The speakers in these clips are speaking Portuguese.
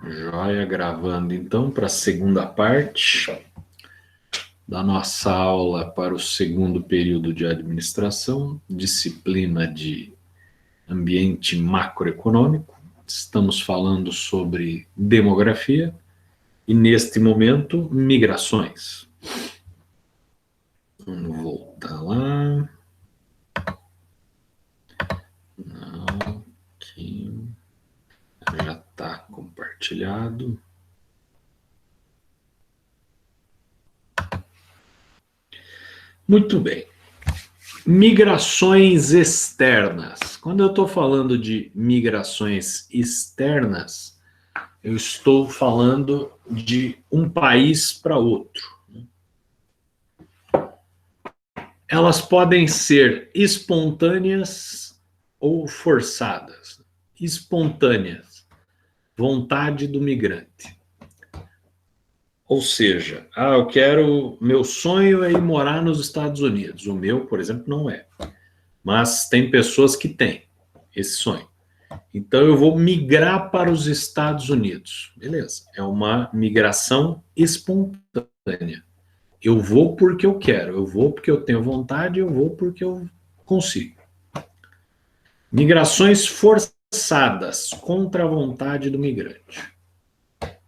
Joia, gravando então para a segunda parte da nossa aula para o segundo período de administração, disciplina de ambiente macroeconômico. Estamos falando sobre demografia e, neste momento, migrações. Vamos voltar lá. Não, aqui já está compartilhado. Muito bem. Migrações externas. Quando eu estou falando de migrações externas, eu estou falando de um país para outro. Elas podem ser espontâneas ou forçadas. Espontâneas, vontade do migrante. Ou seja, meu sonho é ir morar nos Estados Unidos. O meu, por exemplo, não é. Mas tem pessoas que têm esse sonho. Então eu vou migrar para os Estados Unidos. Beleza, é uma migração espontânea. Eu vou porque eu quero, eu vou porque eu tenho vontade, eu vou porque eu consigo. Migrações forçadas, contra a vontade do migrante.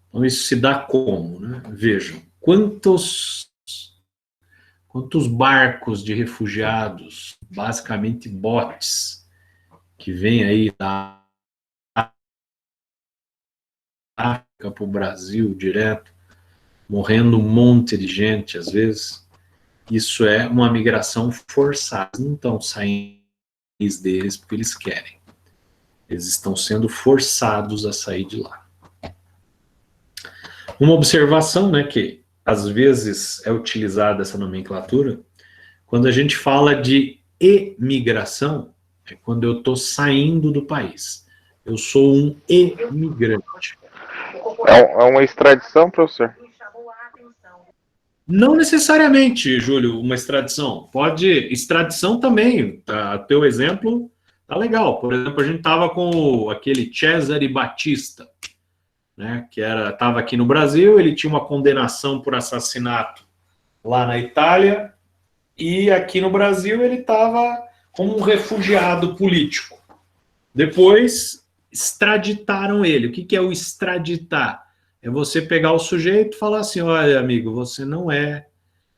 Então isso se dá como, né? Vejam, quantos barcos de refugiados, basicamente botes, que vêm aí da África para o Brasil direto, morrendo um monte de gente, às vezes. Isso é uma migração forçada. Eles não estão saindo deles porque eles querem. Eles estão sendo forçados a sair de lá. Uma observação, né, que às vezes é utilizada essa nomenclatura, quando a gente fala de emigração, é quando eu estou saindo do país. Eu sou um emigrante. É uma extradição, professor? Não necessariamente, Júlio, uma extradição. Extradição também, tá? Teu exemplo tá legal. Por exemplo, a gente tava com aquele Cesare Batista, né? Que estava aqui no Brasil, ele tinha uma condenação por assassinato lá na Itália, e aqui no Brasil ele estava como um refugiado político. Depois extraditaram ele. O que é o extraditar? É você pegar o sujeito e falar assim: olha, amigo, você não é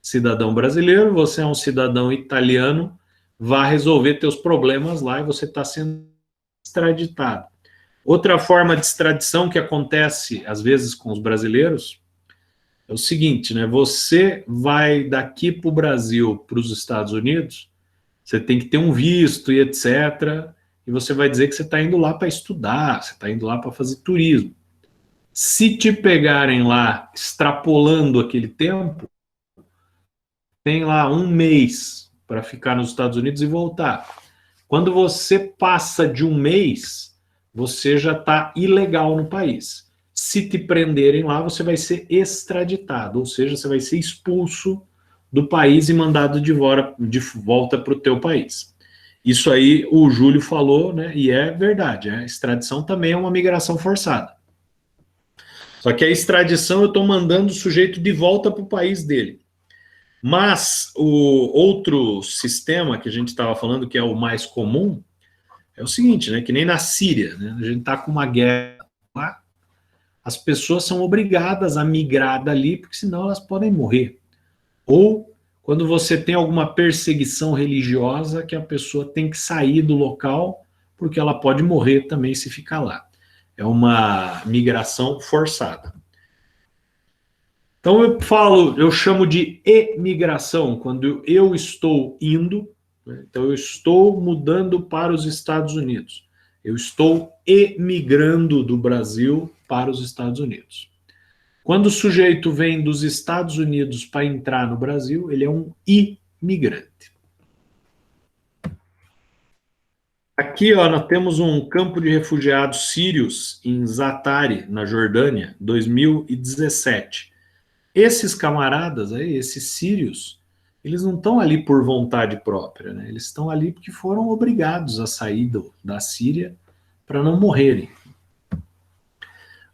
cidadão brasileiro, você é um cidadão italiano, vá resolver teus problemas lá e você está sendo extraditado. Outra forma de extradição que acontece às vezes com os brasileiros é o seguinte, né? Você vai daqui para o Brasil, para os Estados Unidos, você tem que ter um visto e etc. E você vai dizer que você está indo lá para estudar, você está indo lá para fazer turismo. Se te pegarem lá extrapolando aquele tempo, tem lá um mês para ficar nos Estados Unidos e voltar. Quando você passa de um mês, você já está ilegal no país. Se te prenderem lá, você vai ser extraditado, ou seja, você vai ser expulso do país e mandado de volta para o teu país. Isso aí o Júlio falou, né? E é verdade. A extradição também é uma migração forçada. Só que a extradição eu estou mandando o sujeito de volta para o país dele. Mas o outro sistema que a gente estava falando, que é o mais comum, é o seguinte, né? Que nem na Síria, né? A gente está com uma guerra lá, as pessoas são obrigadas a migrar dali, porque senão elas podem morrer. Ou quando você tem alguma perseguição religiosa, que a pessoa tem que sair do local, porque ela pode morrer também se ficar lá. É uma migração forçada. Então eu chamo de emigração, quando eu estou indo, né? Então eu estou mudando para os Estados Unidos. Eu estou emigrando do Brasil para os Estados Unidos. Quando o sujeito vem dos Estados Unidos para entrar no Brasil, ele é um imigrante. Aqui, ó, nós temos um campo de refugiados sírios em Zatari, na Jordânia, 2017. Esses camaradas aí, esses sírios, eles não estão ali por vontade própria, né? Eles estão ali porque foram obrigados a sair da Síria para não morrerem.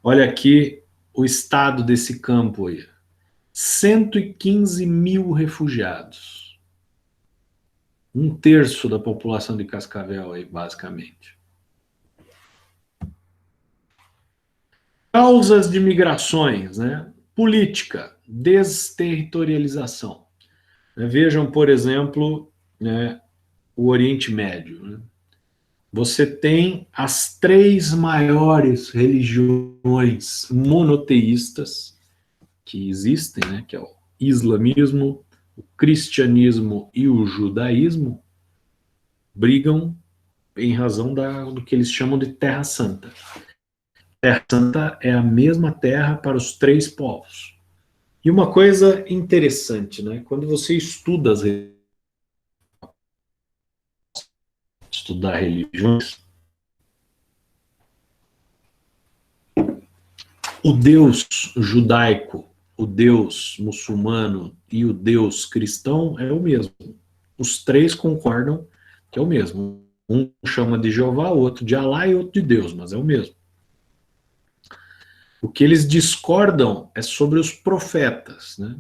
Olha aqui o estado desse campo aí. 115 mil refugiados. Um terço da população de Cascavel aí, basicamente. Causas de migrações, né? Política, desterritorialização. Vejam, por exemplo, né, o Oriente Médio. Né? Você tem as três maiores religiões monoteístas que existem, né, que é o islamismo, o cristianismo e o judaísmo, brigam em razão do que eles chamam de Terra Santa. Terra Santa é a mesma terra para os três povos. E uma coisa interessante, né? Quando você estuda estudar religiões, o Deus judaico, o Deus muçulmano e o Deus cristão é o mesmo. Os três concordam que é o mesmo. Um chama de Jeová, o outro de Alá e outro de Deus, mas é o mesmo. O que eles discordam é sobre os profetas, né?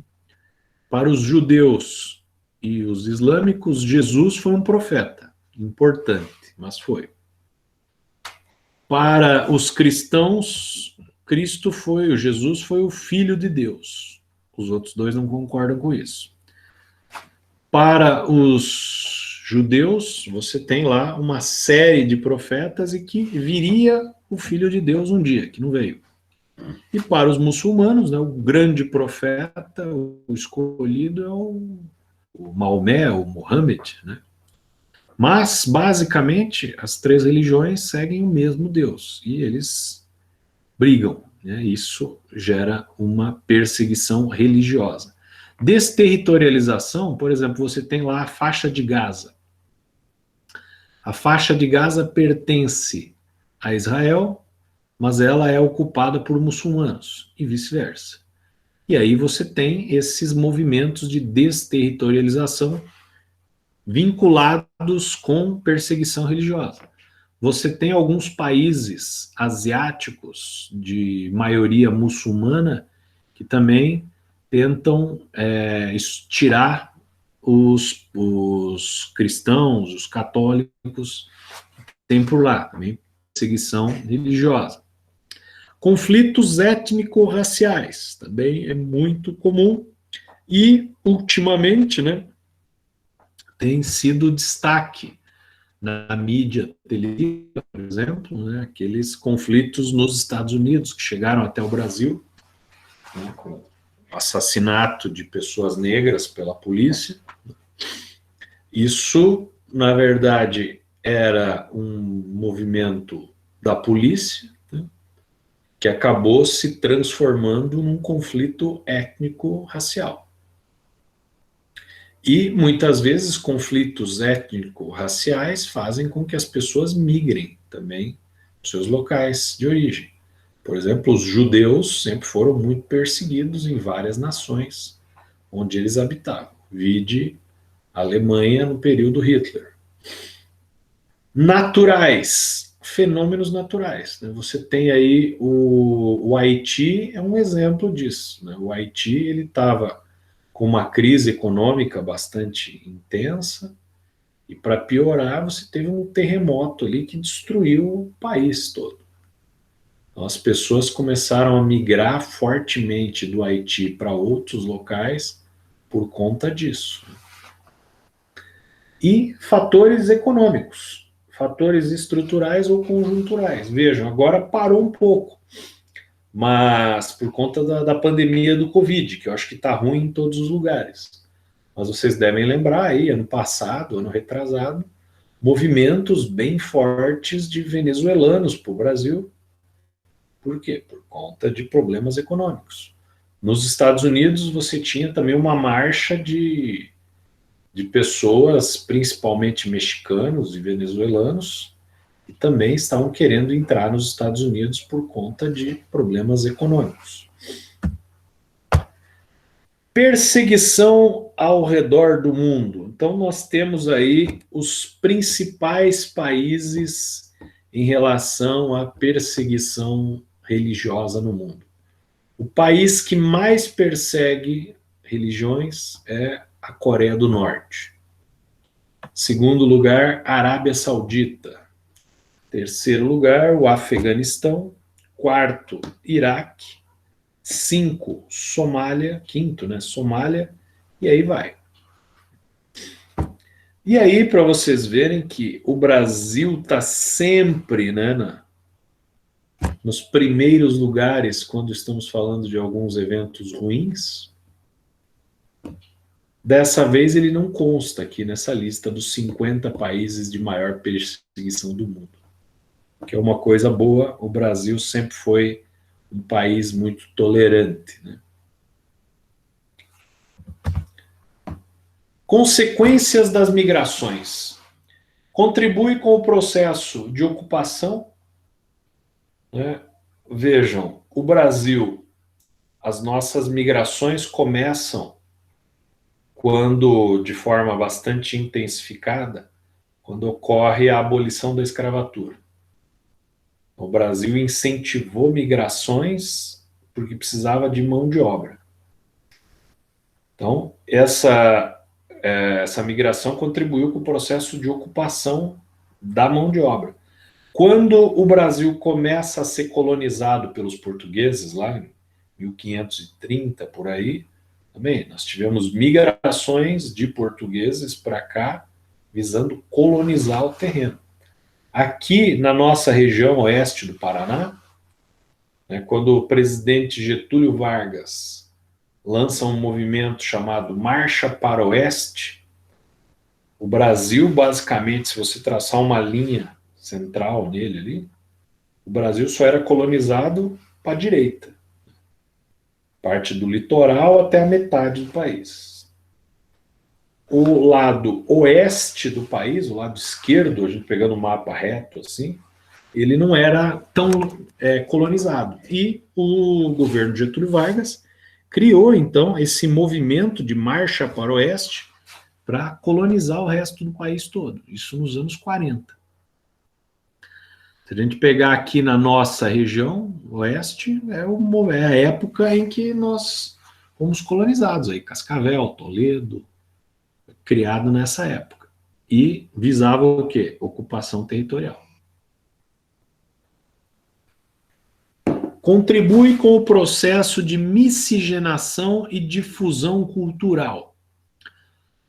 Para os judeus e os islâmicos, Jesus foi um profeta, importante, mas foi. Para os cristãos, Jesus foi o Filho de Deus. Os outros dois não concordam com isso. Para os judeus, você tem lá uma série de profetas e que viria o Filho de Deus um dia, que não veio. E para os muçulmanos, né, o grande profeta, o escolhido é o Maomé, o Muhammad, né? Mas, basicamente, as três religiões seguem o mesmo Deus e eles brigam, né? Isso gera uma perseguição religiosa. Desterritorialização, por exemplo, você tem lá a faixa de Gaza. A faixa de Gaza pertence a Israel, mas ela é ocupada por muçulmanos e vice-versa. E aí você tem esses movimentos de desterritorialização vinculados com perseguição religiosa. Você tem alguns países asiáticos de maioria muçulmana que também tentam tirar os cristãos, os católicos, tem por lá também perseguição religiosa. Conflitos étnico-raciais também é muito comum e, ultimamente, né, tem sido destaque na mídia televisiva, por exemplo, né, aqueles conflitos nos Estados Unidos que chegaram até o Brasil, né, com o assassinato de pessoas negras pela polícia. Isso, na verdade, era um movimento da polícia, né, que acabou se transformando num conflito étnico-racial. E, muitas vezes, conflitos étnico-raciais fazem com que as pessoas migrem também dos seus locais de origem. Por exemplo, os judeus sempre foram muito perseguidos em várias nações onde eles habitavam. Vide Alemanha no período Hitler. Naturais, fenômenos naturais. Né? Você tem aí o Haiti, é um exemplo disso. Né? O Haiti, ele estava com uma crise econômica bastante intensa, e para piorar, você teve um terremoto ali que destruiu o país todo. Então, as pessoas começaram a migrar fortemente do Haiti para outros locais por conta disso. E fatores econômicos, fatores estruturais ou conjunturais. Vejam, agora parou um pouco, mas por conta da pandemia do Covid, que eu acho que está ruim em todos os lugares. Mas vocês devem lembrar aí, ano passado, ano retrasado, movimentos bem fortes de venezuelanos para o Brasil. Por quê? Por conta de problemas econômicos. Nos Estados Unidos, você tinha também uma marcha de pessoas, principalmente mexicanos e venezuelanos, que também estavam querendo entrar nos Estados Unidos por conta de problemas econômicos. Perseguição ao redor do mundo. Então, nós temos aí os principais países em relação à perseguição religiosa no mundo. O país que mais persegue religiões é a Coreia do Norte. Segundo lugar, Arábia Saudita. Terceiro lugar, o Afeganistão. Quarto, Iraque. 5, Somália. Quinto, né? Somália. E aí vai. E aí, para vocês verem que o Brasil está sempre, né, nos primeiros lugares quando estamos falando de alguns eventos ruins. Dessa vez ele não consta aqui nessa lista dos 50 países de maior perseguição do mundo. Que é uma coisa boa, o Brasil sempre foi um país muito tolerante, né? Consequências das migrações. Contribui com o processo de ocupação, né? Vejam, o Brasil, as nossas migrações começam quando, de forma bastante intensificada, quando ocorre a abolição da escravatura. O Brasil incentivou migrações porque precisava de mão de obra. Então, essa migração contribuiu com o processo de ocupação da mão de obra. Quando o Brasil começa a ser colonizado pelos portugueses, lá em 1530, por aí, também nós tivemos migrações de portugueses para cá, visando colonizar o terreno. Aqui na nossa região oeste do Paraná, né, quando o presidente Getúlio Vargas lança um movimento chamado Marcha para o Oeste, o Brasil, basicamente, se você traçar uma linha central nele ali, o Brasil só era colonizado para a direita, parte do litoral até a metade do país. O lado oeste do país, o lado esquerdo, a gente pegando o mapa reto assim, ele não era tão colonizado. E o governo Getúlio Vargas criou, então, esse movimento de marcha para o oeste para colonizar o resto do país todo. Isso nos anos 40. Se a gente pegar aqui na nossa região oeste, é a época em que nós fomos colonizados. Aí, Cascavel, Toledo, criado nessa época. E visava o quê? Ocupação territorial. Contribui com o processo de miscigenação e difusão cultural.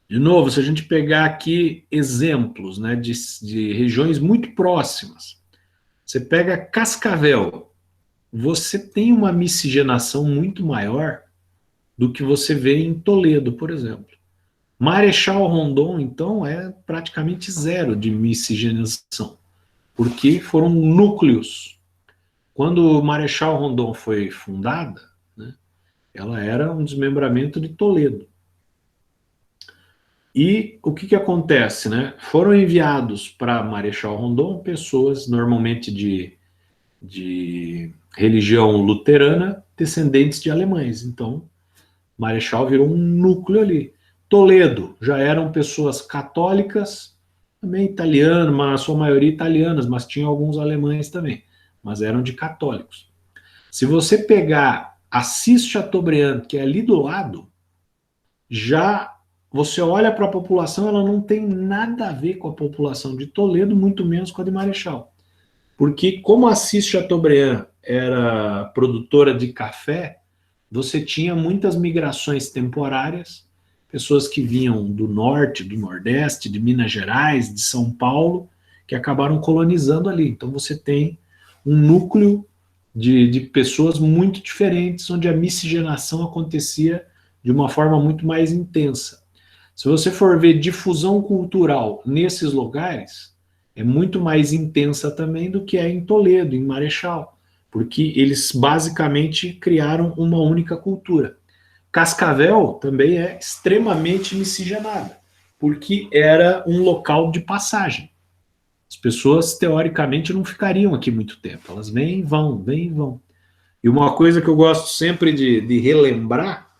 De novo, se a gente pegar aqui exemplos, né, de regiões muito próximas, você pega Cascavel, você tem uma miscigenação muito maior do que você vê em Toledo, por exemplo. Marechal Rondon, então, é praticamente zero de miscigenação, porque foram núcleos. Quando Marechal Rondon foi fundada, né, ela era um desmembramento de Toledo. E o que acontece, né? Foram enviados para Marechal Rondon pessoas, normalmente de religião luterana, descendentes de alemães. Então, Marechal virou um núcleo ali. Toledo já eram pessoas católicas, também italianas, mas a sua maioria italianas, mas tinha alguns alemães também, mas eram de católicos. Se você pegar Assis Chateaubriand, que é ali do lado, já você olha para a população, ela não tem nada a ver com a população de Toledo, muito menos com a de Marechal. Porque como Assis Chateaubriand era produtora de café, você tinha muitas migrações temporárias, pessoas que vinham do norte, do nordeste, de Minas Gerais, de São Paulo, que acabaram colonizando ali. Então você tem um núcleo de pessoas muito diferentes, onde a miscigenação acontecia de uma forma muito mais intensa. Se você for ver difusão cultural nesses lugares, é muito mais intensa também do que é em Toledo, em Marechal, porque eles basicamente criaram uma única cultura. Cascavel também é extremamente miscigenada, porque era um local de passagem. As pessoas, teoricamente, não ficariam aqui muito tempo. Elas vêm e vão, vêm e vão. E uma coisa que eu gosto sempre de relembrar,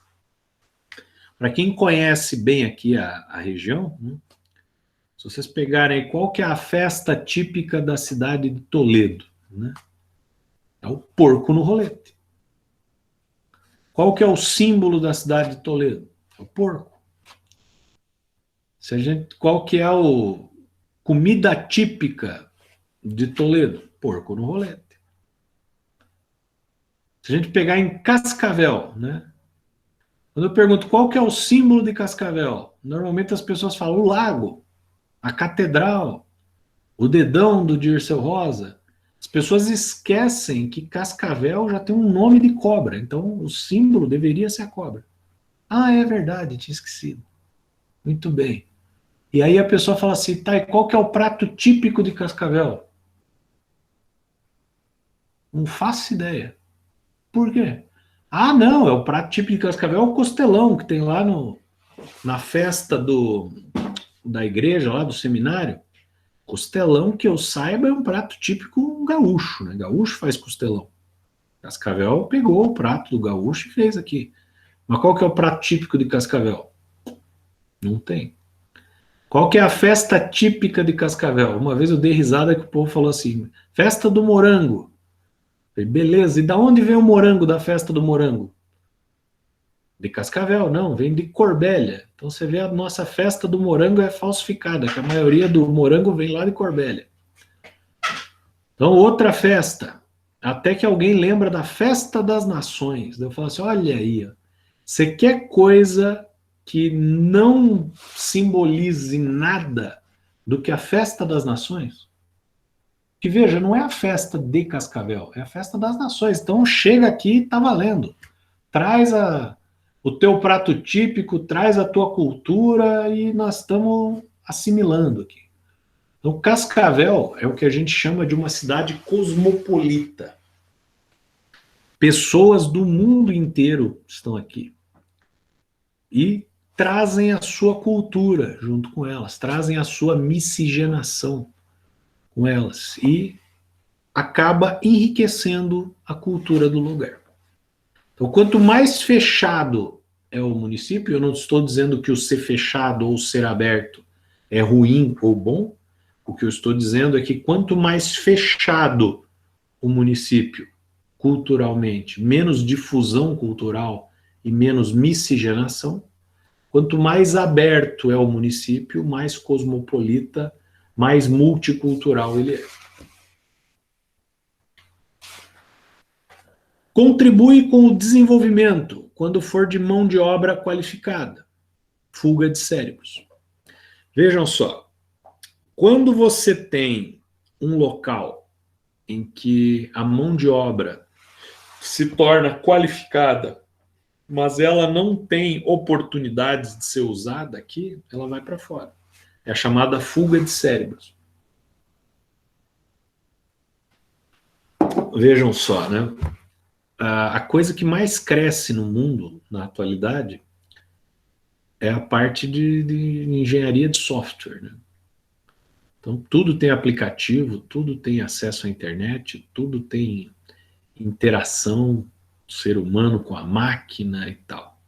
para quem conhece bem aqui a região, né, se vocês pegarem aí, qual que é a festa típica da cidade de Toledo, né? É o porco no rolete. Qual que é o símbolo da cidade de Toledo? É o porco. Qual que é a comida típica de Toledo? Porco no rolete. Se a gente pegar em Cascavel, né? Quando eu pergunto qual que é o símbolo de Cascavel, normalmente as pessoas falam o lago, a catedral, o dedão do Dirceu Rosa. As pessoas esquecem que Cascavel já tem um nome de cobra, então o símbolo deveria ser a cobra. Ah, é verdade, tinha esquecido. Muito bem. E aí a pessoa fala assim, tá, e qual que é o prato típico de Cascavel? Não faço ideia. Por quê? Ah, não, é o prato típico de Cascavel, é o costelão que tem lá na festa da igreja, lá do seminário. Costelão, que eu saiba, é um prato típico gaúcho, né? Gaúcho faz costelão. Cascavel pegou o prato do gaúcho e fez aqui. Mas qual que é o prato típico de Cascavel? Não tem. Qual que é a festa típica de Cascavel? Uma vez eu dei risada que o povo falou assim, festa do morango. Falei, beleza, e da onde vem o morango da festa do morango? De Cascavel, não, vem de Corbélia. Então você vê a nossa festa do morango é falsificada, que a maioria do morango vem lá de Corbélia. Então, outra festa, até que alguém lembra da Festa das Nações. Eu falo assim, olha aí, ó, você quer coisa que não simbolize nada do que a Festa das Nações? Que veja, não é a festa de Cascavel, é a Festa das Nações. Então chega aqui e tá valendo. Traz o teu prato típico, traz a tua cultura e nós estamos assimilando aqui. Então, Cascavel é o que a gente chama de uma cidade cosmopolita. Pessoas do mundo inteiro estão aqui. E trazem a sua cultura junto com elas, trazem a sua miscigenação com elas. E acaba enriquecendo a cultura do lugar. Então, quanto mais fechado é o município, eu não estou dizendo que o ser fechado ou ser aberto é ruim ou bom, o que eu estou dizendo é que quanto mais fechado o município culturalmente, menos difusão cultural e menos miscigenação, quanto mais aberto é o município, mais cosmopolita, mais multicultural ele é. Contribui com o desenvolvimento quando for de mão de obra qualificada. Fuga de cérebros. Vejam só, quando você tem um local em que a mão de obra se torna qualificada, mas ela não tem oportunidades de ser usada aqui, ela vai para fora. É a chamada fuga de cérebros. Vejam só, né? A coisa que mais cresce no mundo, na atualidade, é a parte de engenharia de software, né? Então, tudo tem aplicativo, tudo tem acesso à internet, tudo tem interação do ser humano com a máquina e tal.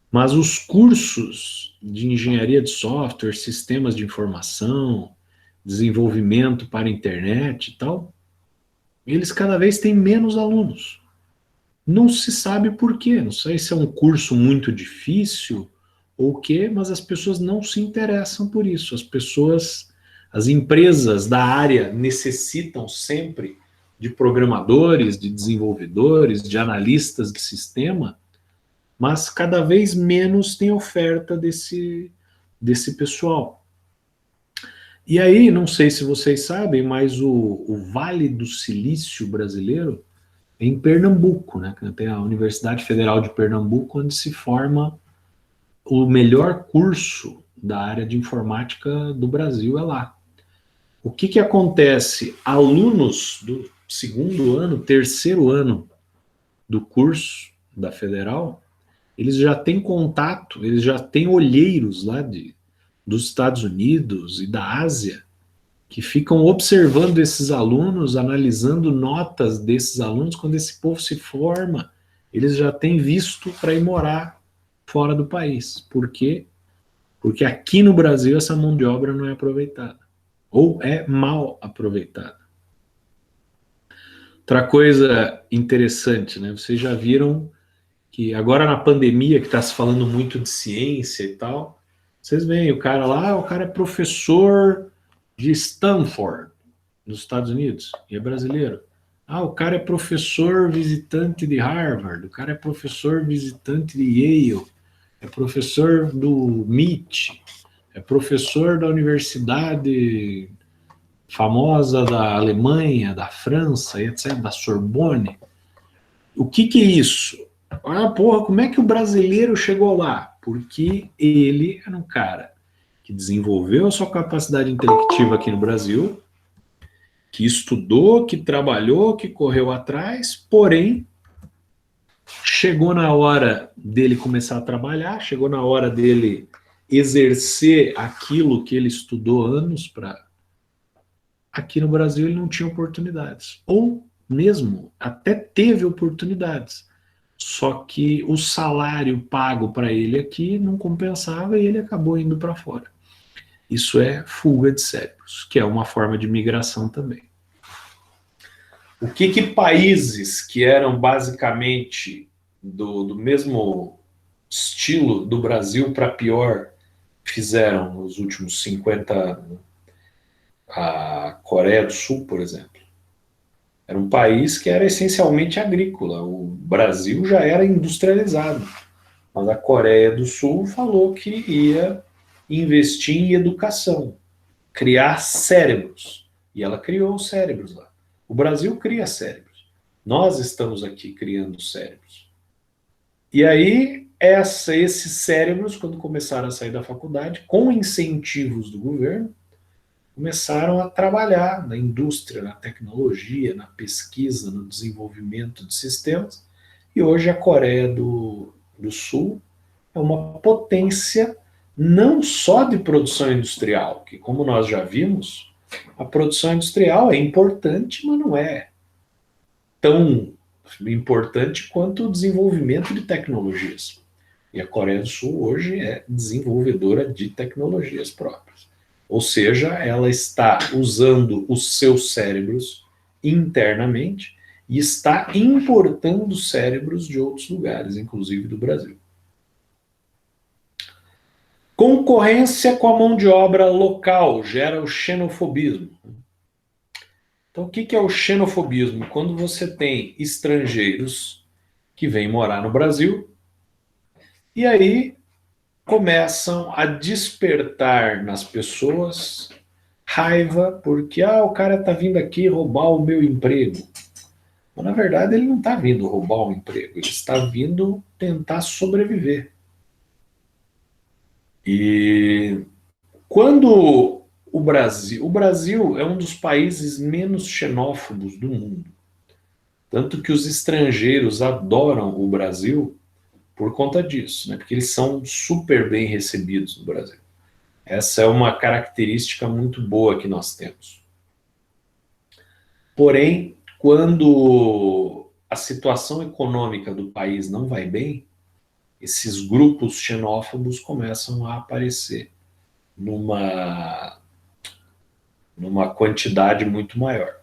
Mas os cursos de engenharia de software, sistemas de informação, desenvolvimento para a internet e tal, eles cada vez têm menos alunos. Não se sabe por quê, não sei se é um curso muito difícil ou o quê, mas as pessoas não se interessam por isso. As empresas da área necessitam sempre de programadores, de desenvolvedores, de analistas de sistema, mas cada vez menos tem oferta desse pessoal. E aí, não sei se vocês sabem, mas o Vale do Silício brasileiro é em Pernambuco, né? Tem a Universidade Federal de Pernambuco, onde se forma o melhor curso da área de informática do Brasil, é lá. O que acontece? Alunos do segundo ano, terceiro ano do curso da Federal, eles já têm contato, eles já têm olheiros lá dos Estados Unidos e da Ásia, que ficam observando esses alunos, analisando notas desses alunos. Quando esse povo se forma, eles já têm visto para ir morar fora do país. Por quê? Porque aqui no Brasil essa mão de obra não é aproveitada, ou é mal aproveitada. Outra coisa interessante, né? Vocês já viram que agora na pandemia, que está se falando muito de ciência e tal, vocês veem o cara lá, o cara é professor de Stanford, nos Estados Unidos, e é brasileiro. Ah, o cara é professor visitante de Harvard, o cara é professor visitante de Yale, é professor do MIT, é professor da universidade famosa da Alemanha, da França, etc., da Sorbonne. O que que é isso? Ah, porra, como é que o brasileiro chegou lá? Porque ele era um cara que desenvolveu a sua capacidade intelectiva aqui no Brasil, que estudou, que trabalhou, que correu atrás, porém, chegou na hora dele começar a trabalhar, chegou na hora dele exercer aquilo que ele estudou anos para. Aqui no Brasil ele não tinha oportunidades. Ou mesmo até teve oportunidades. Só que o salário pago para ele aqui não compensava e ele acabou indo para fora. Isso é fuga de cérebros, que é uma forma de migração também. O que países que eram basicamente do mesmo estilo do Brasil para pior fizeram nos últimos 50 anos? A Coreia do Sul, por exemplo. Era um país que era essencialmente agrícola. O Brasil já era industrializado. Mas a Coreia do Sul falou que ia investir em educação, criar cérebros. E ela criou os cérebros lá. O Brasil cria cérebros. Nós estamos aqui criando cérebros. E aí, esses cérebros, quando começaram a sair da faculdade, com incentivos do governo, começaram a trabalhar na indústria, na tecnologia, na pesquisa, no desenvolvimento de sistemas. E hoje a Coreia do Sul é uma potência não só de produção industrial, que como nós já vimos, a produção industrial é importante, mas não é tão importante quanto o desenvolvimento de tecnologias. E a Coreia do Sul hoje é desenvolvedora de tecnologias próprias. Ou seja, ela está usando os seus cérebros internamente e está importando cérebros de outros lugares, inclusive do Brasil. Concorrência com a mão de obra local gera o xenofobismo. Então, o que é o xenofobismo? Quando você tem estrangeiros que vêm morar no Brasil e aí começam a despertar nas pessoas raiva porque o cara tá vindo aqui roubar o meu emprego. Mas, na verdade, ele não está vindo roubar o emprego, ele está vindo tentar sobreviver. E quando o Brasil é um dos países menos xenófobos do mundo. Tanto que os estrangeiros adoram o Brasil por conta disso, né? Porque eles são super bem recebidos no Brasil. Essa é uma característica muito boa que nós temos. Porém, quando a situação econômica do país não vai bem, esses grupos xenófobos começam a aparecer numa quantidade muito maior.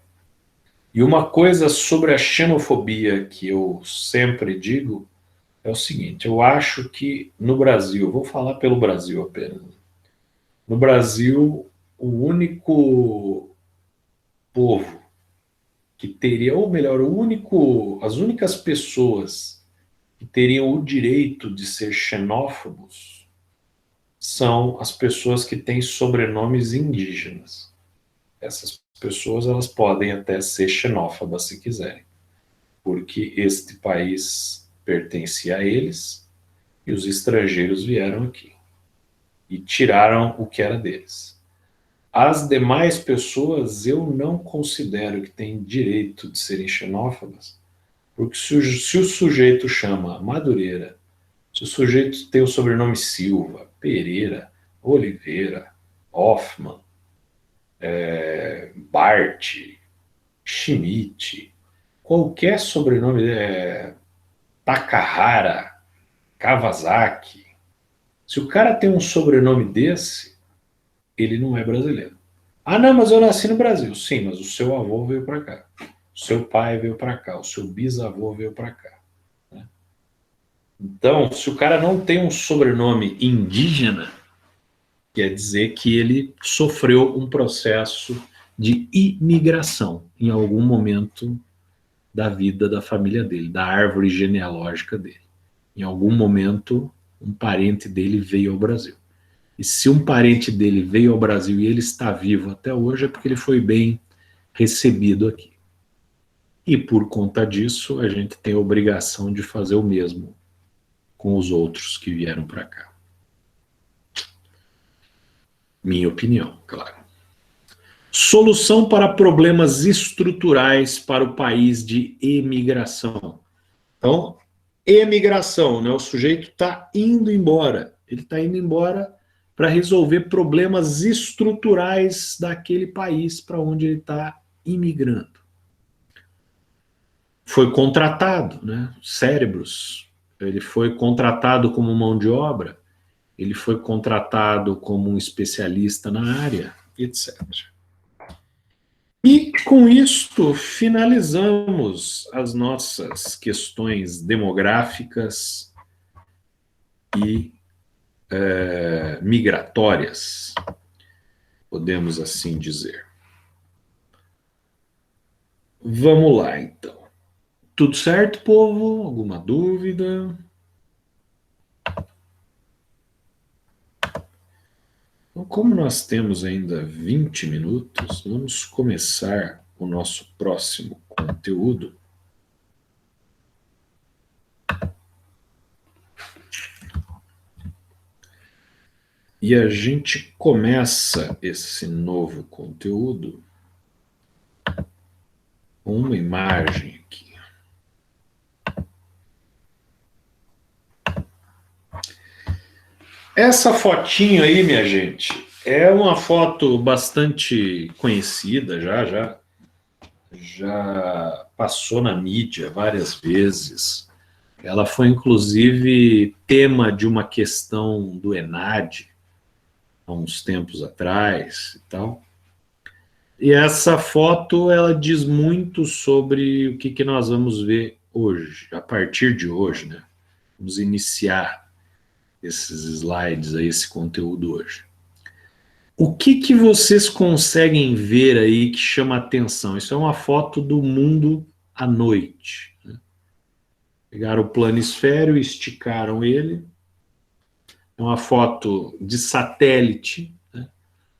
E uma coisa sobre a xenofobia que eu sempre digo é o seguinte: eu acho que no Brasil, vou falar pelo Brasil apenas, no Brasil, o único povo que teria, ou melhor, as únicas pessoas que teriam o direito de ser xenófobos são as pessoas que têm sobrenomes indígenas. Essas pessoas, elas podem até ser xenófobas se quiserem, porque este país pertencia a eles e os estrangeiros vieram aqui e tiraram o que era deles. As demais pessoas eu não considero que têm direito de serem xenófobas, porque se o sujeito chama Madureira, se o sujeito tem o sobrenome Silva, Pereira, Oliveira, Hoffman, Bart, Schmidt, qualquer sobrenome, Takahara, Kawasaki, se o cara tem um sobrenome desse, ele não é brasileiro. Ah, não, mas eu nasci no Brasil. Sim, mas o seu avô veio para cá. o seu pai veio para cá, o seu bisavô veio para cá. Né? Então, se o cara não tem um sobrenome indígena, quer dizer que ele sofreu um processo de imigração em algum momento da vida da família dele, da árvore genealógica dele. Em algum momento, um parente dele veio ao Brasil. E se um parente dele veio ao Brasil e ele está vivo até hoje, é porque ele foi bem recebido aqui. E por conta disso, a gente tem a obrigação de fazer o mesmo com os outros que vieram para cá. Minha opinião, claro. Solução para problemas estruturais para o país de emigração. Então, emigração, né? O sujeito está indo embora. Ele está indo embora para resolver problemas estruturais daquele país para onde ele está imigrando. Foi contratado, né? Cérebros. Ele foi contratado como mão de obra. Ele foi contratado como um especialista na área, etc. E com isto finalizamos as nossas questões demográficas e migratórias, podemos assim dizer. Vamos lá, então. Tudo certo, povo? Alguma dúvida? Então, como nós temos ainda 20 minutos, vamos começar o nosso próximo conteúdo. E a gente começa esse novo conteúdo com uma imagem aqui. Essa fotinho aí, minha gente, é uma foto bastante conhecida, já passou na mídia várias vezes. Ela foi, inclusive, tema de uma questão do ENAD, há uns tempos atrás e tal. E essa foto, ela diz muito sobre o que nós vamos ver hoje, a partir de hoje, né? Vamos iniciar esses slides aí, esse conteúdo hoje. O que vocês conseguem ver aí que chama atenção? Isso é uma foto do mundo à noite. Né? Pegaram o planisfério, esticaram ele. É uma foto de satélite. Né?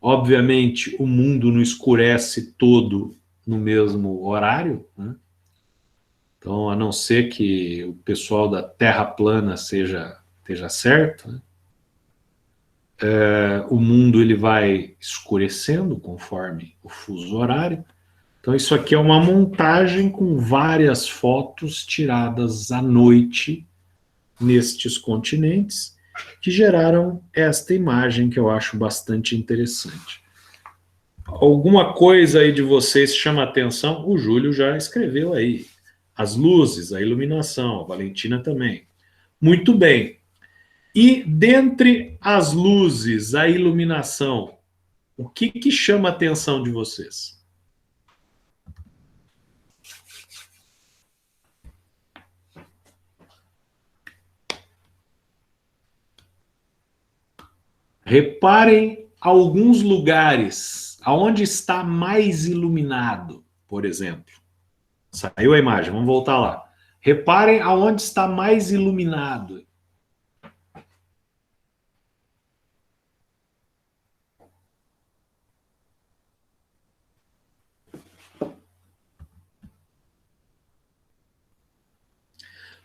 Obviamente, o mundo não escurece todo no mesmo horário. Né? Então, a não ser que o pessoal da Terra plana esteja certo, né? O mundo ele vai escurecendo conforme o fuso horário. Então isso aqui é uma montagem com várias fotos tiradas à noite nestes continentes que geraram esta imagem que eu acho bastante interessante. Alguma coisa aí de vocês chama atenção? O Júlio já escreveu aí. As luzes, a iluminação, a Valentina também. Muito bem. E dentre as luzes, a iluminação, o que chama a atenção de vocês? Reparem alguns lugares aonde está mais iluminado, por exemplo. Saiu a imagem, vamos voltar lá. Reparem aonde está mais iluminado.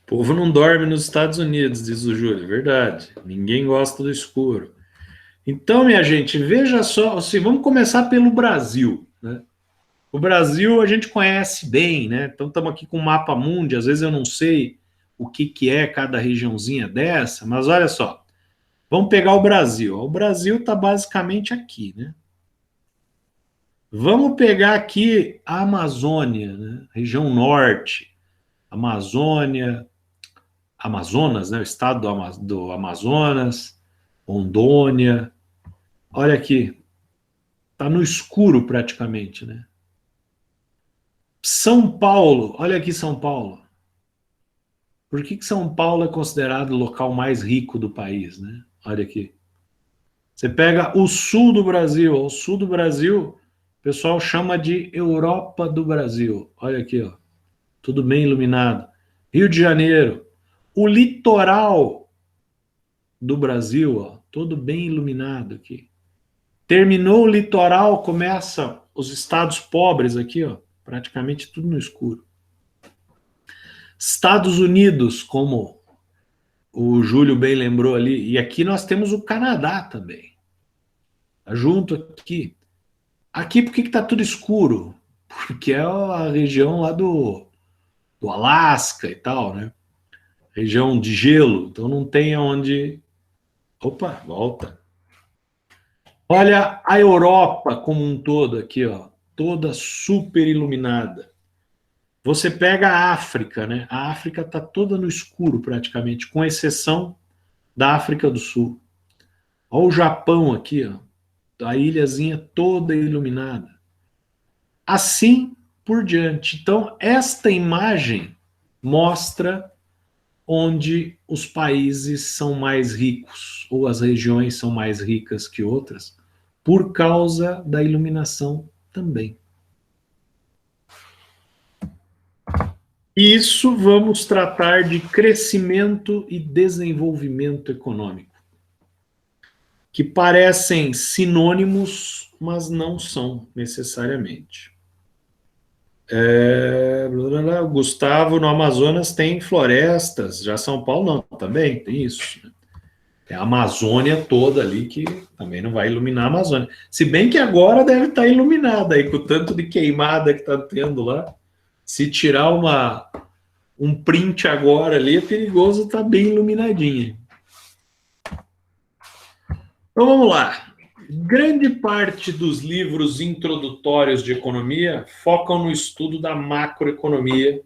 O povo não dorme nos Estados Unidos, diz o Júlio, verdade. Ninguém gosta do escuro. Então, minha gente, veja só, assim, vamos começar pelo Brasil. Né? O Brasil a gente conhece bem, né? Então estamos aqui com o mapa mundi, às vezes eu não sei o que é cada regiãozinha dessa, mas olha só, vamos pegar o Brasil. O Brasil está basicamente aqui, né? Vamos pegar aqui a Amazônia, né? Região norte, Amazônia, Amazonas, né? O estado do Amazonas, Rondônia. Olha aqui, tá no escuro praticamente, né? São Paulo, olha aqui São Paulo. Por que São Paulo é considerado o local mais rico do país, né? Olha aqui. Você pega o sul do Brasil. O sul do Brasil, o pessoal chama de Europa do Brasil. Olha aqui, ó. Tudo bem iluminado. Rio de Janeiro. O litoral do Brasil, ó. Todo bem iluminado aqui. Terminou o litoral, começa os estados pobres aqui, ó. Praticamente tudo no escuro. Estados Unidos, como o Júlio bem lembrou ali, e aqui nós temos o Canadá também. Tá junto aqui. Aqui por que está tudo escuro? Porque é a região lá do Alasca e tal, né? Região de gelo, então não tem onde... Opa, volta. Olha a Europa como um todo aqui, ó, toda super iluminada. Você pega a África, né? A África está toda no escuro praticamente, com exceção da África do Sul. Olha o Japão aqui, ó, a ilhazinha toda iluminada. Assim por diante. Então, esta imagem mostra onde os países são mais ricos, ou as regiões são mais ricas que outras, por causa da iluminação também. Isso vamos tratar de crescimento e desenvolvimento econômico, que parecem sinônimos, mas não são necessariamente. Gustavo, no Amazonas tem florestas, já São Paulo não, também tem isso. Né? Tem a Amazônia toda ali que também não vai iluminar a Amazônia. Se bem que agora deve estar iluminada aí, com o tanto de queimada que está tendo lá. Se tirar um print agora ali, é perigoso estar bem iluminadinha. Então vamos lá. Grande parte dos livros introdutórios de economia focam no estudo da macroeconomia,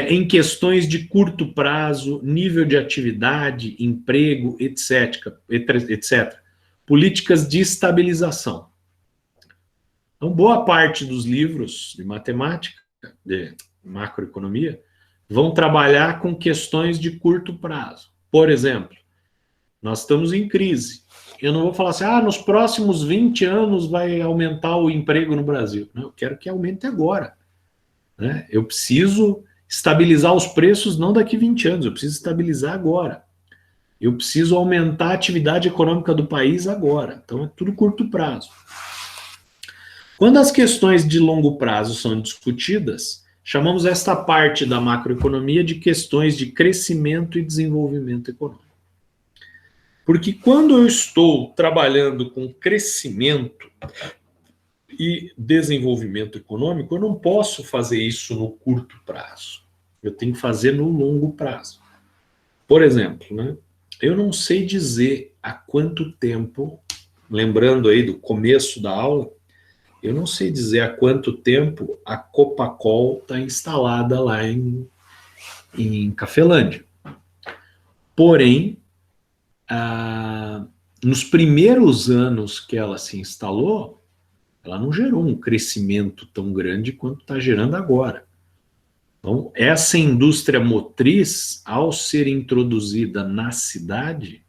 em questões de curto prazo, nível de atividade, emprego, etc. Políticas de estabilização. Então, boa parte dos livros de matemática, de macroeconomia, vão trabalhar com questões de curto prazo. Por exemplo, nós estamos em crise. Eu não vou falar assim, nos próximos 20 anos vai aumentar o emprego no Brasil. Não, eu quero que aumente agora. Né? Eu preciso estabilizar os preços não daqui 20 anos, eu preciso estabilizar agora. Eu preciso aumentar a atividade econômica do país agora. Então é tudo curto prazo. Quando as questões de longo prazo são discutidas, chamamos esta parte da macroeconomia de questões de crescimento e desenvolvimento econômico. Porque quando eu estou trabalhando com crescimento e desenvolvimento econômico, eu não posso fazer isso no curto prazo. Eu tenho que fazer no longo prazo. Por exemplo, né, eu não sei dizer há quanto tempo, lembrando aí do começo da aula, eu não sei dizer há quanto tempo a Copacol está instalada lá em Cafelândia. Porém, nos primeiros anos que ela se instalou, ela não gerou um crescimento tão grande quanto está gerando agora. Então, essa indústria motriz, ao ser introduzida na cidade,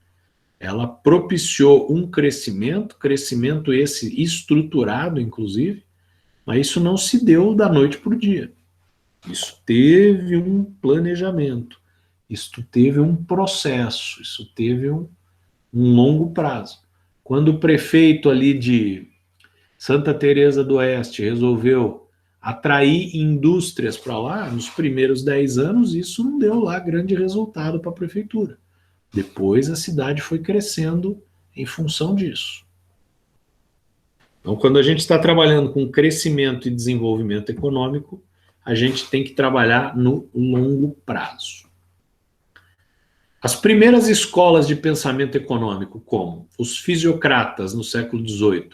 ela propiciou um crescimento esse estruturado, inclusive, mas isso não se deu da noite para o dia. Isso teve um planejamento, isso teve um processo, isso teve um longo prazo. Quando o prefeito ali de Santa Teresa do Oeste resolveu atrair indústrias para lá, nos primeiros 10 anos, isso não deu lá grande resultado para a prefeitura. Depois a cidade foi crescendo em função disso. Então, quando a gente está trabalhando com crescimento e desenvolvimento econômico, a gente tem que trabalhar no longo prazo. As primeiras escolas de pensamento econômico, como os fisiocratas no século XVIII,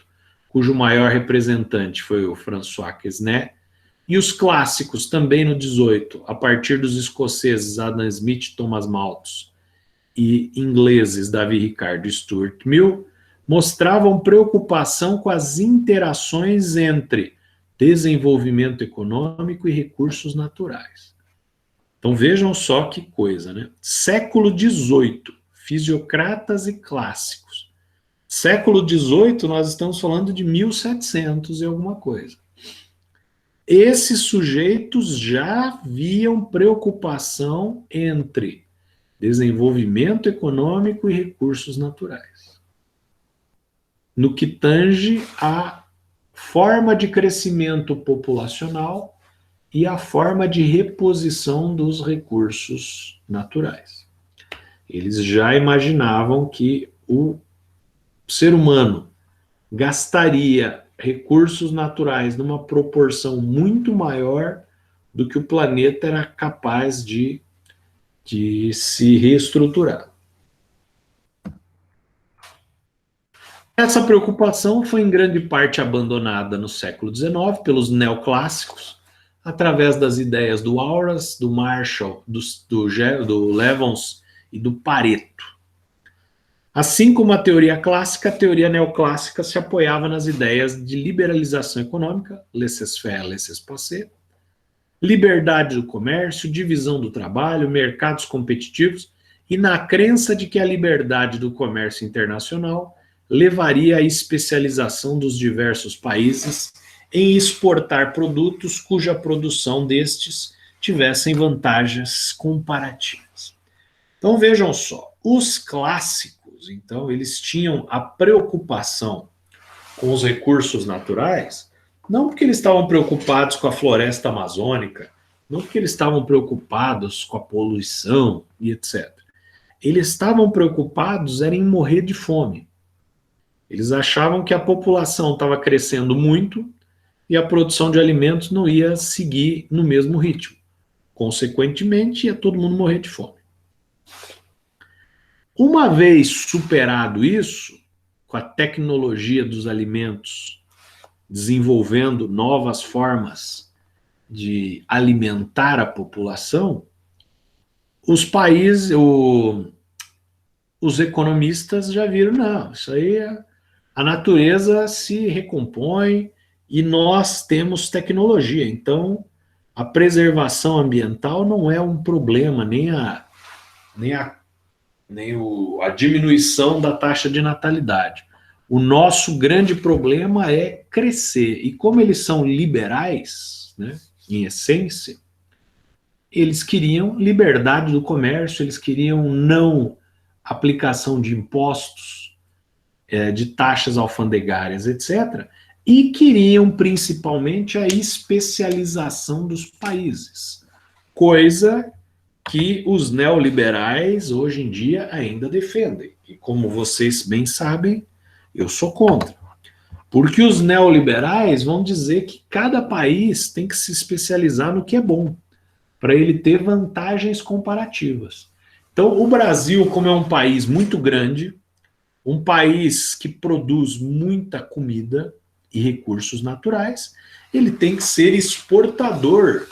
cujo maior representante foi o François Quesnay, e os clássicos também no XVIII, a partir dos escoceses Adam Smith e Thomas Malthus, e ingleses Davi Ricardo e Stuart Mill, mostravam preocupação com as interações entre desenvolvimento econômico e recursos naturais. Então vejam só que coisa, né? Século XVIII, fisiocratas e clássicos. Século XVIII, nós estamos falando de 1700 e alguma coisa. Esses sujeitos já viam preocupação entre desenvolvimento econômico e recursos naturais, no que tange à forma de crescimento populacional e a forma de reposição dos recursos naturais. Eles já imaginavam que o ser humano gastaria recursos naturais numa proporção muito maior do que o planeta era capaz de se reestruturar. Essa preocupação foi em grande parte abandonada no século XIX pelos neoclássicos, através das ideias do Auras, do Marshall, do Levins e do Pareto. Assim como a teoria clássica, a teoria neoclássica se apoiava nas ideias de liberalização econômica, laissez-faire, laissez-passer, liberdade do comércio, divisão do trabalho, mercados competitivos, e na crença de que a liberdade do comércio internacional levaria à especialização dos diversos países em exportar produtos cuja produção destes tivessem vantagens comparativas. Então vejam só, os clássicos, então, eles tinham a preocupação com os recursos naturais, não porque eles estavam preocupados com a floresta amazônica, não porque eles estavam preocupados com a poluição e etc. Eles estavam preocupados era em morrer de fome. Eles achavam que a população estava crescendo muito e a produção de alimentos não ia seguir no mesmo ritmo. Consequentemente, ia todo mundo morrer de fome. Uma vez superado isso, com a tecnologia dos alimentos desenvolvendo novas formas de alimentar a população, os países, os economistas já viram, não, isso aí a natureza se recompõe e nós temos tecnologia, então a preservação ambiental não é um problema, nem a diminuição da taxa de natalidade. O nosso grande problema é crescer. E como eles são liberais, né, em essência, eles queriam liberdade do comércio, eles queriam não aplicação de impostos, de taxas alfandegárias, etc., e queriam principalmente a especialização dos países, coisa que os neoliberais hoje em dia ainda defendem. E como vocês bem sabem, eu sou contra. Porque os neoliberais vão dizer que cada país tem que se especializar no que é bom, para ele ter vantagens comparativas. Então, o Brasil, como é um país muito grande, um país que produz muita comida e recursos naturais, ele tem que ser exportador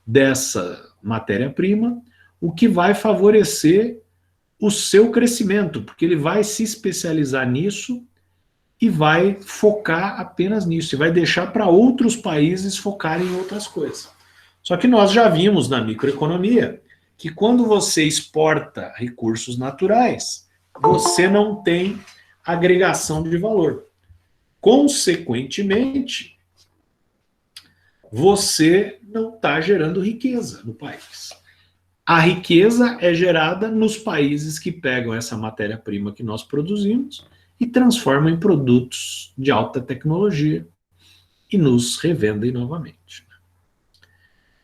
dessa matéria-prima, o que vai favorecer o seu crescimento, porque ele vai se especializar nisso e vai focar apenas nisso, e vai deixar para outros países focarem em outras coisas. Só que nós já vimos na microeconomia que quando você exporta recursos naturais, você não tem agregação de valor. Consequentemente, você não está gerando riqueza no país. A riqueza é gerada nos países que pegam essa matéria-prima que nós produzimos e transformam em produtos de alta tecnologia e nos revendem novamente.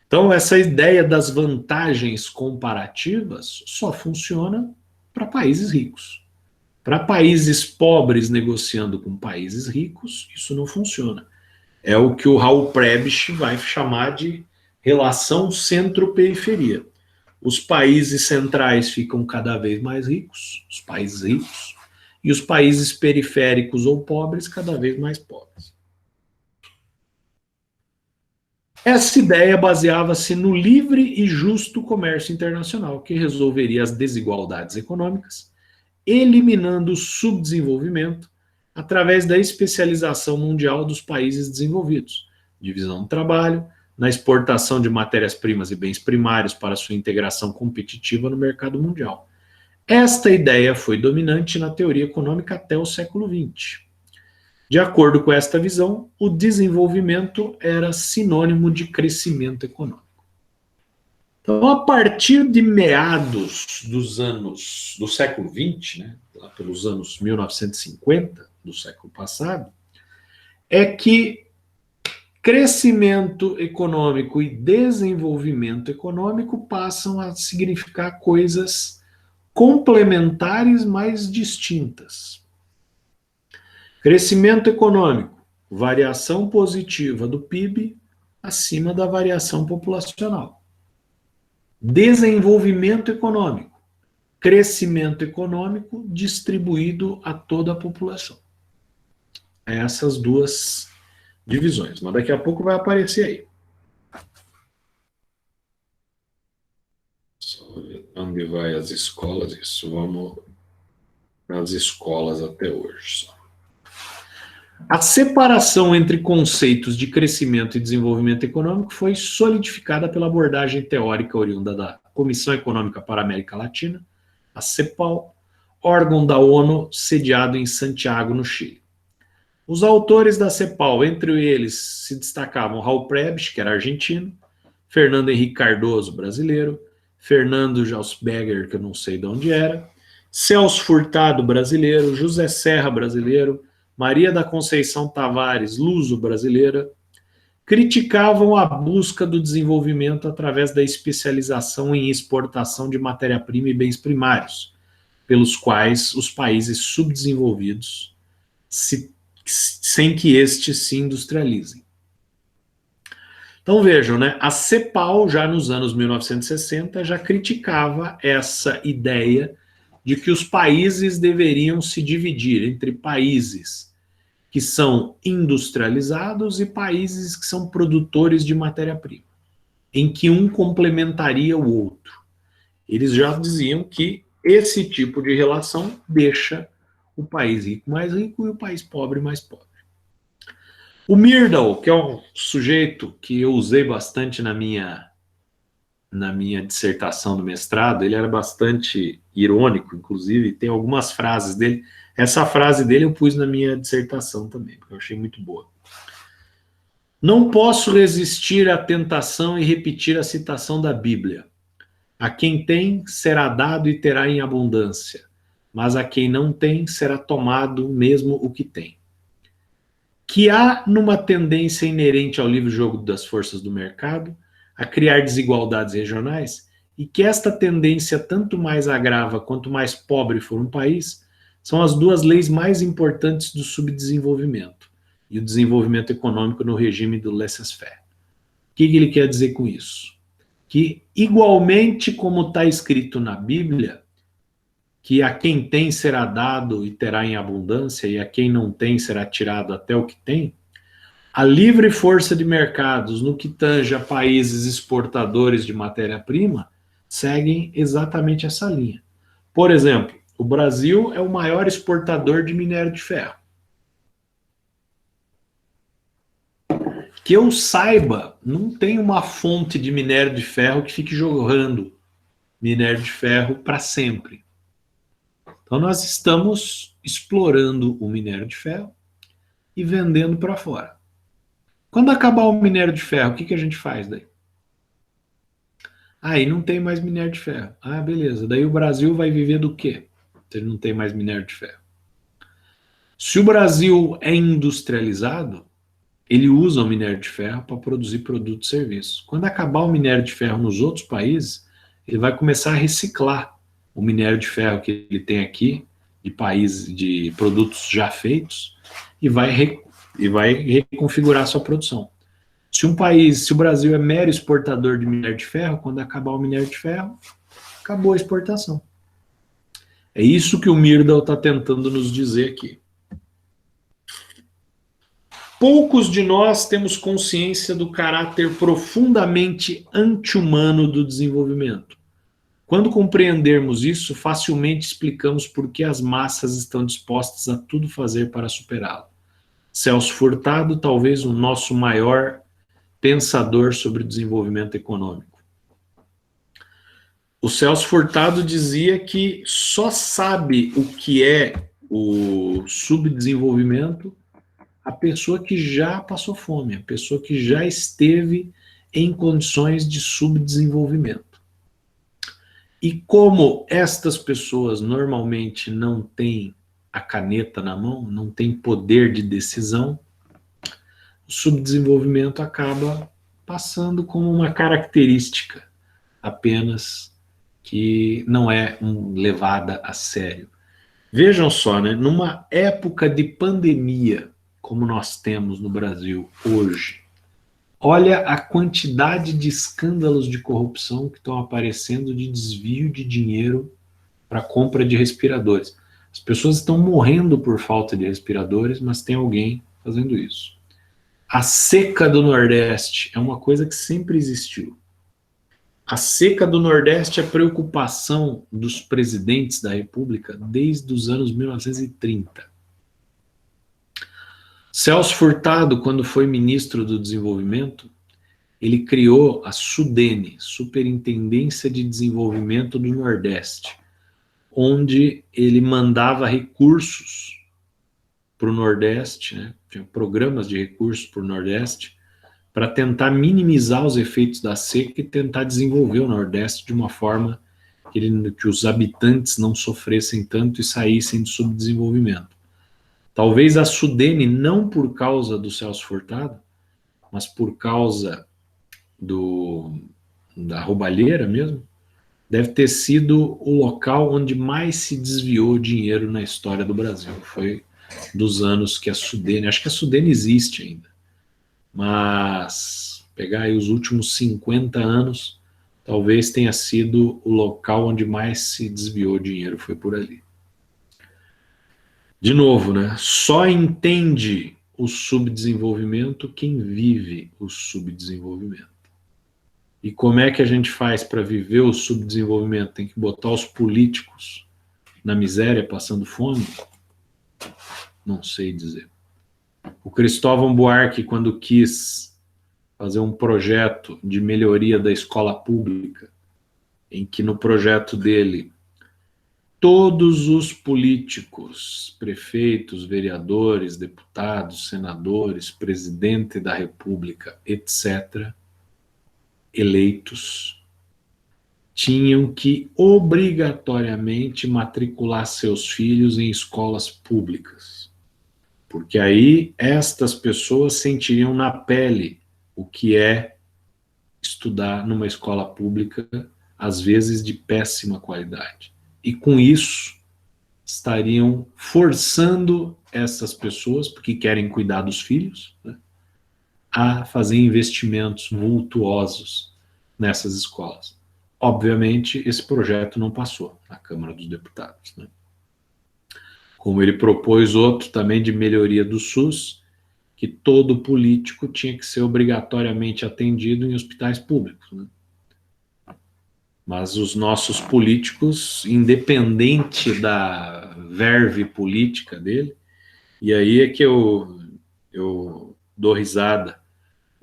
Então, essa ideia das vantagens comparativas só funciona para países ricos. Para países pobres negociando com países ricos, isso não funciona. É o que o Raul Prebisch vai chamar de relação centro-periferia. Os países centrais ficam cada vez mais ricos, os países ricos, e os países periféricos ou pobres cada vez mais pobres. Essa ideia baseava-se no livre e justo comércio internacional, que resolveria as desigualdades econômicas, eliminando o subdesenvolvimento através da especialização mundial dos países desenvolvidos, divisão do trabalho, na exportação de matérias-primas e bens primários para sua integração competitiva no mercado mundial. Esta ideia foi dominante na teoria econômica até o século XX. De acordo com esta visão, o desenvolvimento era sinônimo de crescimento econômico. Então, a partir de meados do século XX, né, lá pelos anos 1950 do século passado, é que crescimento econômico e desenvolvimento econômico passam a significar coisas complementares, mas distintas. Crescimento econômico, variação positiva do PIB acima da variação populacional. Desenvolvimento econômico, crescimento econômico distribuído a toda a população. Essas duas divisões, mas daqui a pouco vai aparecer aí. Só ver onde vai as escolas, isso, vamos nas escolas até hoje. Só. A separação entre conceitos de crescimento e desenvolvimento econômico foi solidificada pela abordagem teórica oriunda da Comissão Econômica para a América Latina, a CEPAL, órgão da ONU sediado em Santiago, no Chile. Os autores da CEPAL, entre eles, se destacavam Raul Prebisch, que era argentino, Fernando Henrique Cardoso, brasileiro, Fernando Jausberger, que eu não sei de onde era, Celso Furtado, brasileiro, José Serra, brasileiro, Maria da Conceição Tavares, luso-brasileira, criticavam a busca do desenvolvimento através da especialização em exportação de matéria-prima e bens primários, pelos quais os países subdesenvolvidos sem que estes se industrializem. Então vejam, né, a CEPAL, já nos anos 1960, já criticava essa ideia de que os países deveriam se dividir entre países que são industrializados e países que são produtores de matéria-prima, em que um complementaria o outro. Eles já diziam que esse tipo de relação deixa o país rico mais rico e o país pobre mais pobre. O Myrdal, que é um sujeito que eu usei bastante na minha dissertação do mestrado, ele era bastante irônico, inclusive, tem algumas frases dele. Essa frase dele eu pus na minha dissertação também, porque eu achei muito boa. Não posso resistir à tentação e repetir a citação da Bíblia. A quem tem, será dado e terá em abundância, mas a quem não tem, será tomado mesmo o que tem. Que há numa tendência inerente ao livre jogo das forças do mercado a criar desigualdades regionais e que esta tendência tanto mais agrava quanto mais pobre for um país, são as duas leis mais importantes do subdesenvolvimento e o desenvolvimento econômico no regime do laissez-faire. O que ele quer dizer com isso? Que, igualmente como está escrito na Bíblia, que a quem tem será dado e terá em abundância, e a quem não tem será tirado até o que tem, a livre força de mercados no que tange a países exportadores de matéria-prima seguem exatamente essa linha. Por exemplo, o Brasil é o maior exportador de minério de ferro. Que eu saiba, não tem uma fonte de minério de ferro que fique jogando minério de ferro para sempre. Então nós estamos explorando o minério de ferro e vendendo para fora. Quando acabar o minério de ferro, o que a gente faz daí? Aí não tem mais minério de ferro. Ah, beleza. Daí o Brasil vai viver do quê? Se ele não tem mais minério de ferro. Se o Brasil é industrializado, ele usa o minério de ferro para produzir produtos e serviços. Quando acabar o minério de ferro nos outros países, ele vai começar a reciclar o minério de ferro que ele tem aqui, de países, de produtos já feitos, e vai reconfigurar sua produção. Se o Brasil é mero exportador de minério de ferro, quando acabar o minério de ferro, acabou a exportação. É isso que o Myrdal está tentando nos dizer aqui. Poucos de nós temos consciência do caráter profundamente anti-humano do desenvolvimento. Quando compreendermos isso, facilmente explicamos por que as massas estão dispostas a tudo fazer para superá-lo. Celso Furtado, talvez o nosso maior pensador sobre o desenvolvimento econômico. O Celso Furtado dizia que só sabe o que é o subdesenvolvimento a pessoa que já passou fome, a pessoa que já esteve em condições de subdesenvolvimento. E como estas pessoas normalmente não têm a caneta na mão, não têm poder de decisão, o subdesenvolvimento acaba passando como uma característica apenas que não é levada a sério. Vejam só, né? Numa época de pandemia, como nós temos no Brasil hoje, olha a quantidade de escândalos de corrupção que estão aparecendo de desvio de dinheiro para compra de respiradores. As pessoas estão morrendo por falta de respiradores, mas tem alguém fazendo isso. A seca do Nordeste é uma coisa que sempre existiu. A seca do Nordeste é preocupação dos presidentes da República desde os anos 1930. Celso Furtado, quando foi ministro do Desenvolvimento, ele criou a SUDENE, Superintendência de Desenvolvimento do Nordeste, onde ele mandava recursos para o Nordeste, né? Tinha programas de recursos para o Nordeste, para tentar minimizar os efeitos da seca e tentar desenvolver o Nordeste de uma forma que os habitantes não sofressem tanto e saíssem do subdesenvolvimento. Talvez a SUDENE, não por causa do Celso Furtado, mas por causa da roubalheira mesmo, deve ter sido o local onde mais se desviou dinheiro na história do Brasil. Foi dos anos que a SUDENE, acho que a SUDENE existe ainda, mas pegar aí os últimos 50 anos, talvez tenha sido o local onde mais se desviou dinheiro, foi por ali. De novo, né? Só entende o subdesenvolvimento quem vive o subdesenvolvimento. E como é que a gente faz para viver o subdesenvolvimento? Tem que botar os políticos na miséria, passando fome? Não sei dizer. O Cristóvão Buarque, quando quis fazer um projeto de melhoria da escola pública, em que no projeto dele todos os políticos, prefeitos, vereadores, deputados, senadores, presidente da República, etc., eleitos, tinham que obrigatoriamente matricular seus filhos em escolas públicas, porque aí estas pessoas sentiriam na pele o que é estudar numa escola pública, às vezes de péssima qualidade. E com isso estariam forçando essas pessoas, porque querem cuidar dos filhos, né, a fazer investimentos vultuosos nessas escolas. Obviamente, esse projeto não passou na Câmara dos Deputados, né? Como ele propôs outro também de melhoria do SUS, que todo político tinha que ser obrigatoriamente atendido em hospitais públicos, né? Mas os nossos políticos, independente da verve política dele, e aí é que eu dou risada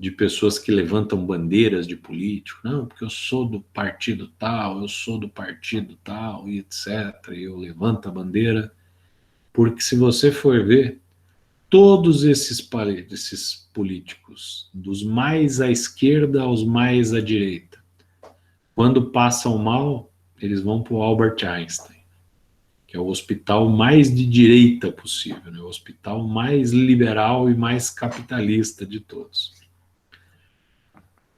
de pessoas que levantam bandeiras de político, não, porque eu sou do partido tal, eu sou do partido tal, e etc., e eu levanto a bandeira, porque se você for ver, todos esses políticos, dos mais à esquerda aos mais à direita, quando passam mal, eles vão para o Albert Einstein, que é o hospital mais de direita possível, né? O hospital mais liberal e mais capitalista de todos.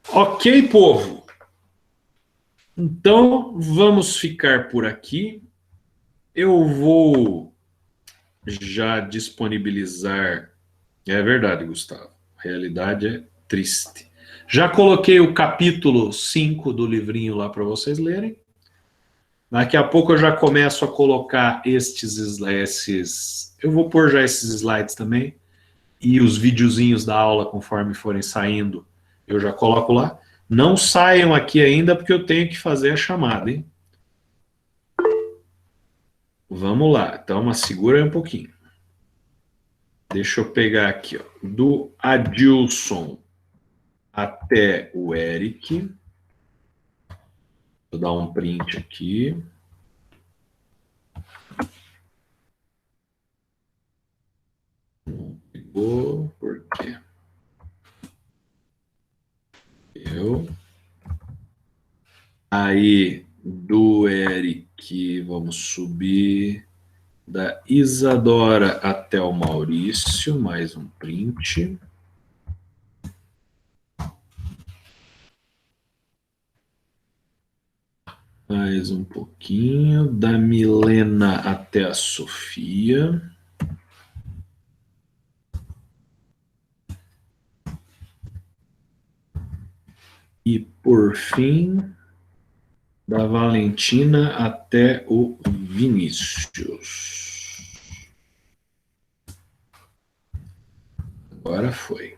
Ok, povo? Então, vamos ficar por aqui. Eu vou já disponibilizar... É verdade, Gustavo. A realidade é triste. Já coloquei o capítulo 5 do livrinho lá para vocês lerem. Daqui a pouco eu já começo a colocar esses... Eu vou pôr já esses slides também. E os videozinhos da aula, conforme forem saindo, eu já coloco lá. Não saiam aqui ainda, porque eu tenho que fazer a chamada, hein? Vamos lá. Então, mas segura aí um pouquinho. Deixa eu pegar aqui, ó, do Adilson. até o Eric. Vou dar um print aqui. Não pegou, por quê? Aí, do Eric, vamos subir da Isadora até o Maurício, mais um print. Mais um pouquinho. Da Milena até a Sofia. E, por fim, da Valentina até o Vinícius. Agora foi.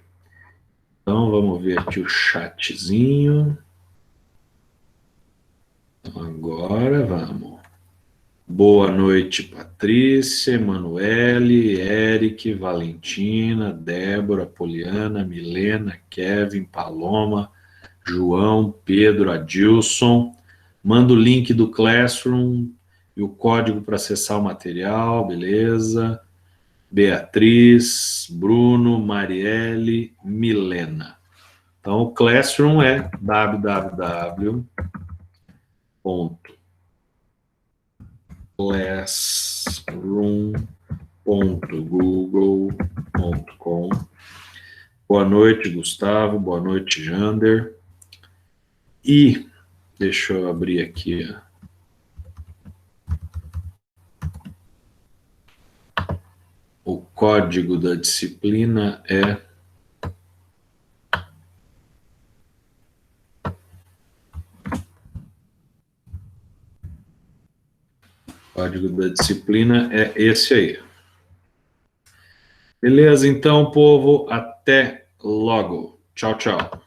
Então, vamos ver aqui o chatzinho. Agora vamos. Boa noite, Patrícia, Emanuele, Eric, Valentina, Débora, Poliana, Milena, Kevin, Paloma, João, Pedro, Adilson. Manda o link do Classroom e o código para acessar o material, beleza? Beatriz, Bruno, Marielle, Milena. Então, o Classroom é www.classroom.google.com. Boa noite, Gustavo. Boa noite, Jander. E deixa eu abrir aqui. O código da disciplina é esse aí. Beleza, então, povo, até logo. Tchau, tchau.